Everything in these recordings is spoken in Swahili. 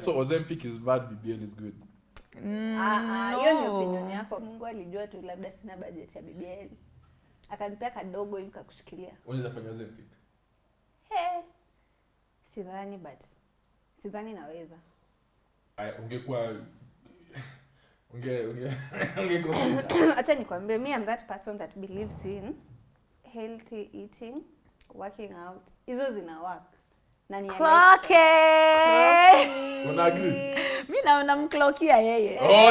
So Ozempic is bad, BBL is good. Hiyo ni opinion yako. Mungu alijua tu labda sina budget ya BBL. Akanipea kadogo hivi kakushikilia. Unaweza fanya Ozempic? Sidhani naweza. Ungekuwa Acha nikwambie, me I'm that person that believes in healthy eating, working out. Hizo zina work. Na ni una agree? Mimi naona mclockia yeye. No,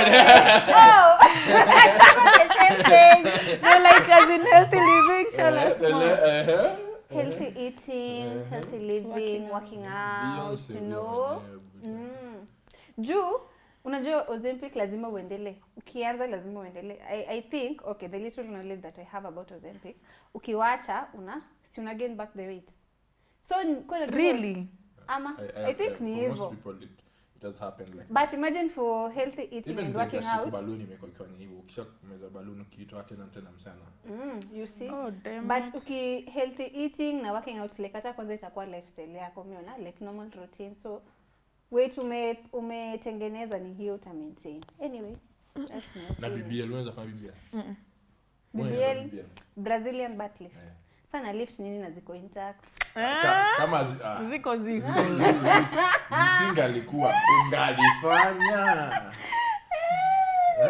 like as in healthy living, tell us more. Healthy eating, healthy living, working out, you know. Juu unajua Ozempic lazima uendelee. Ukianza lazima uendelee. I think, okay, the little knowledge that I have about Ozempic, ukiwacha una gain back the weight. So really? I think ni hivyo. Most people it does happen like that. But imagine for healthy eating and working out. Balloon imekuwa hivyo. Ukishameza balloon ukitoa tena msana. You see? Oh, damn. But healthy eating na working out like hata kwanza itakuwa lifestyle yako, umeona, like normal routine. So weight umetengeneza ni hiyo uta maintain. Anyway, that's my na BBL unaweza fanya BBL? BBL Brazilian butt lift. Sana lift nini na ziko intact. Kama ziko Zisinga alikuwa ungalifanya.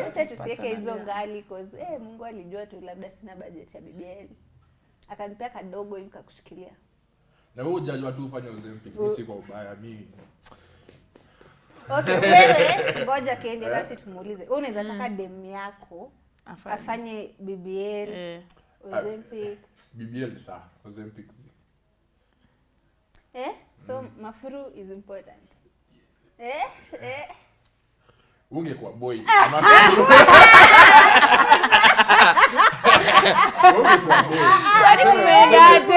Acha tusiweke hizo ngali cause Mungu alijua tu labda sina budget ya BBL. Akanipea kadogo hivi kakushikilia. Na wewe hujajua tu ufanye Ozempic, mimi si kwa ubaya mimi. Okay, wewe ngoja kende basi tumuulize. Wewe unaweza taka dem yako afanye BBL, Ozempic. BBL sawa, Ozempic. So mafuru is important. Ungekuwa boy.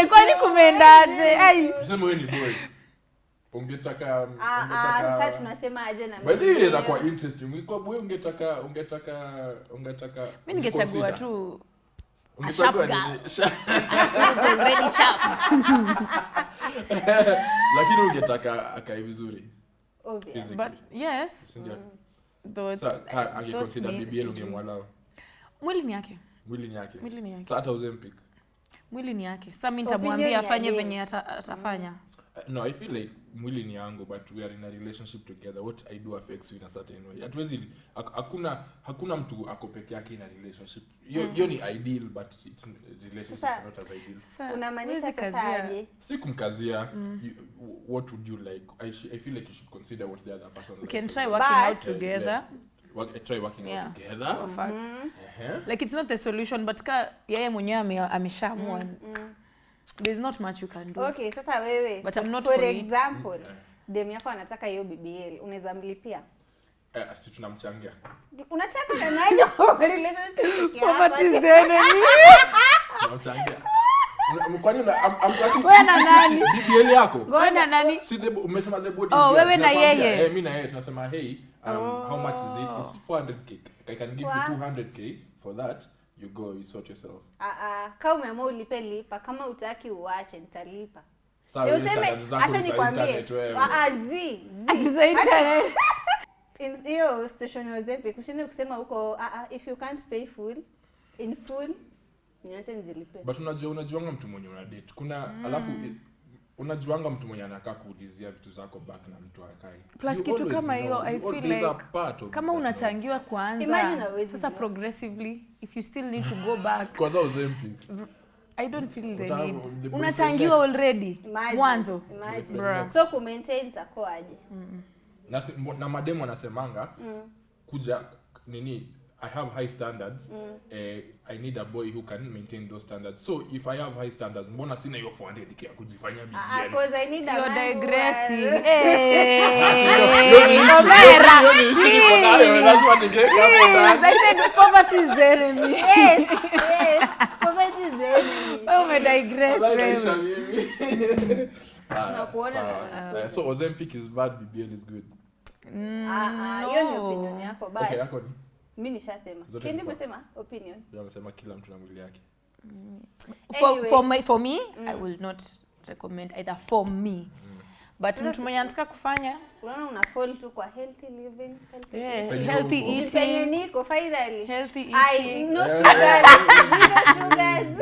Kwani kumeendaje? Sema wewe ni boy. Ungetaka sasa tunasema aje na mimi. But it is quite interesting. Kwa boy ungetaka mimi ningechagua tu Ungechagua nini? Already sharp. Lakini ungetaka akae vizuri. Obvious. But yes. Angeconsider BBL ungemwalao. Mwili ni yake. Sasa hata Ozempic. Mwili ni yake. Sasa mimi nitamwambia afanye venye atafanya. No, I feel like mwili ni yangu, but we are in a relationship together. What I do affects you in a certain way. Hatuwezi hakuna mtu ako peke yake in a relationship. Hiyo ni ideal, but it's relationship not as ideal. Unamaanisha kasaje? Si kumkazia. What would you like? I feel like you should consider what the other person we can try working out together. Try working out together. For fact. Like it's not the solution, but yeye mwenyewe ameshaamua. There's not much you can do. Okay, sasa wewe. But I'm not for example, dem yako anataka hiyo BBL, unaweza mlipia? Si tunamchangia. Unachanga na nani kwa relationship yako? What is the enemy? Tunamchangia. Kwani wewe na nani? BBL yako? Wewe na nani? Si umesema the body. Wewe na yeye. Mimi na yeye tunasema hey, how much is it? It's 400k. I can give you 200k for that. You go, you sort yourself. Kama umeamua ulipe lipa, kama utaki uache nitalipa. Sawa, useme acha nikwambie. Internet. In hiyo station ya Ozempic kushinde kusema huko if you can't pay in full niache nijilipe. But unajuanga mtu mwenye una date. Kuna alafu unajuanga mtu mwenye anakaa kuulizia vitu zako back na mtu akai. Plus kitu kama hiyo I feel like kama unachangiwa kwanza sasa progressively if you still need to go back kwanza Ozempic. I don't feel the need. Unachangiwa already mwanzo. So ku maintain takoaje? Na mademo anasemanga kuja nini I have high standards. I need a boy who can maintain those standards. So if I have high standards, mbona sina hiyo 400k ya kujifanyia BBL? Because I need a you're man digressing. That's what I said poverty is the enemy. Yes. Poverty is the enemy. Oh, me digress wewe. So Ozempic is bad, BBL is good. Hiyo ni opinion yako but. Okay, yako ni. Mimi nishasema. Kendi umesema opinion. Ndio amesema kila mtu na mwili yake. For me, I will not recommend either for me. but mtu mwenye anataka kufanya unaona una fall tu kwa healthy living, healthy eating. Penye niko finally healthy I eating. no sugar, zero sugars.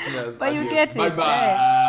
Cheers. But you Adios. get it. Bye bye.